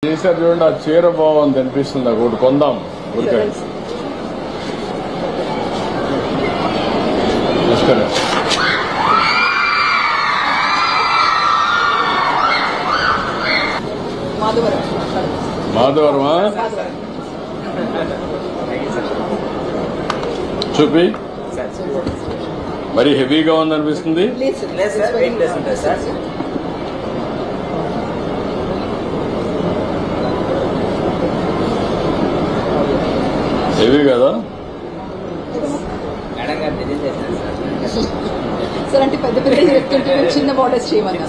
చేశారు చూడండి, ఆ చీర బాగుంది అనిపిస్తుంది. ఒకటి కొందాం ఊరికే. నమస్కారం. మాధవరమా? చూపి. మరి హెవీగా ఉందనిపిస్తుంది. హెవీ కదా సార్? అంటే పెద్ద పెద్ద చెప్తుంటే చిన్న బార్డర్స్ చేయమన్నారు.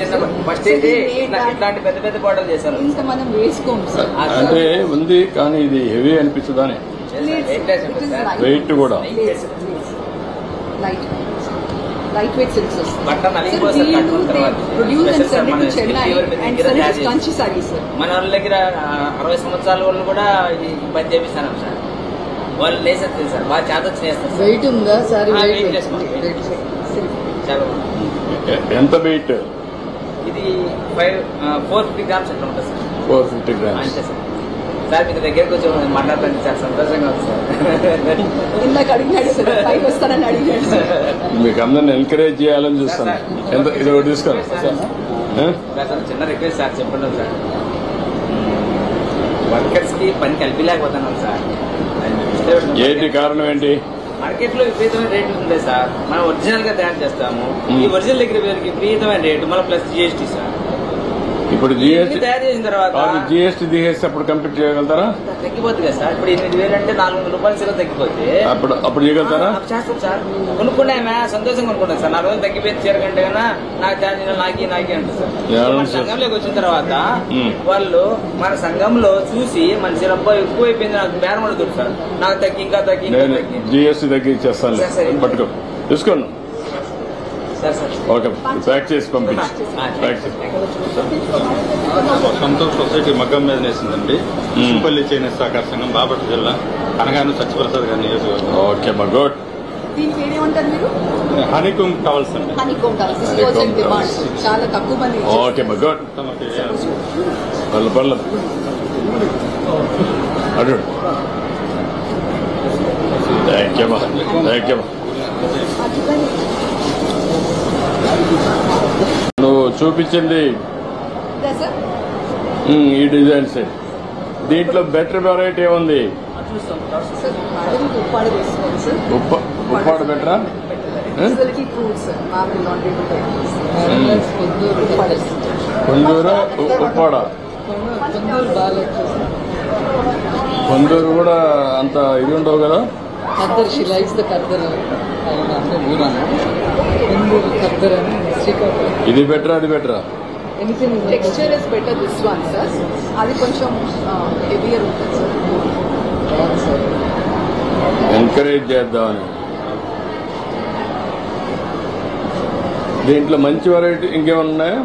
పెద్ద పెద్ద బార్డర్ చేశారు. ఇంకా మనం వేసుకోము సార్. అంటే ఉంది కానీ ఇది హెవీ అనిపించదని. వెయిట్ కూడా లైట్ వెయిట్ సిల్క్స్ వస్తాయి. Chennai and service Kanchi saris. మన వాళ్ళ దగ్గర 60 సంవత్సరాల వాళ్ళు కూడా ఇది పని చేపిస్తాను సార్. వాళ్ళు లేసేస్తారు సార్, బాగా చేతొచ్చి చేస్తారు. వెయిట్ ఉందా సార్? ఎంత వెయిట్? ఇది 450 గ్రామ్స్ ఎట్లా ఉంటుంది సార్? 450 గ్రామ్స్. అంతే సార్. సార్ మీ దగ్గరకు వచ్చి మాట్లాడుతుంది సార్, సంతోషంగా ఉంది సార్. ఇందాక అడిగినాడు సార్, పైకి వస్తానని అడిగాడు సార్. మీకు అందరిని ఎంకరేజ్ చేయాలని చూస్తాను. ఎంత ఇది ఒకటి తీసుకోండి. చిన్న రిక్వెస్ట్ సార్, చెప్పండి సార్. వర్కర్స్ కి పని కలిపిలేకపోతున్నాం సార్. ఏంటి కారణం ఏంటి? మార్కెట్ లో విపరీతమైన రేట్లు ఉంటాయి సార్. మనం ఒరిజినల్ గా తయారు చేస్తాము. ఈ ఒరిజినల్ దగ్గర విపరీతమైన రేటు, మళ్ళీ ప్లస్ జిఎస్టీ సార్. ఇప్పుడు జిఎస్టీ తయారు చేసిన తర్వాత జిఎస్టీ తీసేస్తే అప్పుడు కంప్లీట్ చేయగలుగుతారా? తగ్గిపోతుంది కదా సార్. ఇప్పుడు 8,000 అంటే 400 రూపాయలు సీలో తగ్గిపోతే అప్పుడు చేయగలుగుతారా? చేస్తాం సార్. కొనుక్కున్నామే సంతోషంగా కొనుక్కున్నాం సార్. 400 తగ్గిపోయింది చీర కంటే కన్నా నాకు ఛార్జ్ నాకి అంటారు సార్. మన సంఘంలోకి వచ్చిన తర్వాత వాళ్ళు మన సంఘంలో చూసి మన చీర ఎక్కువ అయిపోయింది, నాకు బేరం అడుగుతారు సార్. నాకు తగ్గి ఇంకా తగ్గి జిఎస్టీ తగ్గిచ్చేస్తాను. పట్టుకో తీసుకోండి. ఓకే, ప్యాక్ చేసి పంపించి. సంతోష్ సొసైటీ మగ్గం మీద వేసిందండి. సింపల్లి చేనేత సహకార సంఘం, బాపట్ల జిల్లా, అనగాను సత్యప్రసాద్ గారి నియోజకవర్గం. ఓకే మా గుడ్. హనీకోమ్ టవల్స్ అండి. చాలా తక్కువ మంది. ఓకే మా గుడ్. పర్లేదు అడు. థ్యాంక్ యూ మా, థ్యాంక్ యూ. నువ్వు చూపించింది ఈ డిజైన్స్, దీంట్లో బెటర్ వెరైటీ ఉంది. ఉప్పాడు బెటరా? కొందూరు ఉప్పాడ. కొందూరు కూడా అంత ఇది ఉండవు కదా. Khaddar, she likes the khaddar. ఇది బెటరా అది బెటరా? Texture is better this one sir. అది కొంచెం హెవియర్ ఉంటుంది సార్. ఎంకరేజ్ చేద్దామని. దీంట్లో మంచి వెరైటీ ఇంకేమన్నా ఉన్నాయా?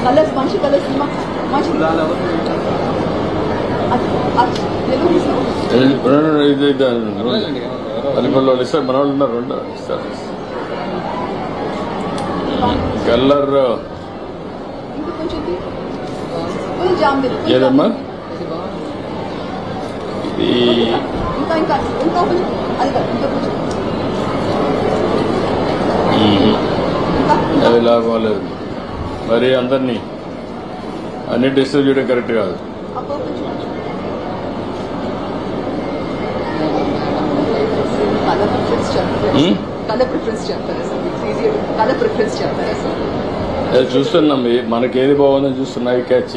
కలర్స్ మంచి కలర్స్ ఇది పల్లిపల్లి ఇస్తారు, మన వాళ్ళు ఉన్నారు. రెండు ఇస్తారు కలర్. ఏదమ్మా అది లాభం లేదు మరి. అందరినీ అన్ని డిస్టర్బ్ చేయడం కరెక్ట్ కాదు. చూస్తున్నాం, మనకేది బాగుందని చూస్తున్నాయి. క్యాచ్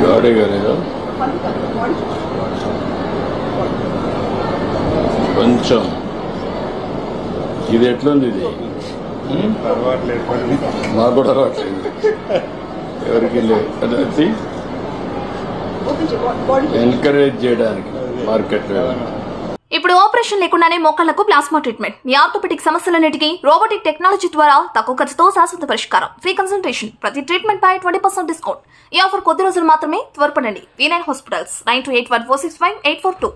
గాడే కాలేదు కొంచెం. ఇది ఎట్లుంది? ఇది మాకు కూడా అలవాట్లేదు, ఎవరికి లేదు. ఎంకరేజ్ చేయడానికి మార్కెట్ ఇప్పుడు ఆపరేషన్ లేకుండానే మోకాళ్లకు ప్లాస్మా ట్రీట్మెంట్. మీ ఆర్థోపెటిక్ సమస్యలన్నిటికీ రోబోటిక్ టెక్నాలజీ ద్వారా తక్కువ ఖర్చుతో శాశ్వత పరిష్కారం. Free consultation. ప్రతి ట్రీట్మెంట్ పై 20% డిస్కౌంట్. ఈ ఆఫర్ కొద్ది రోజులు మాత్రమే. త్వరపడండి. V9 hospitals 9281465842.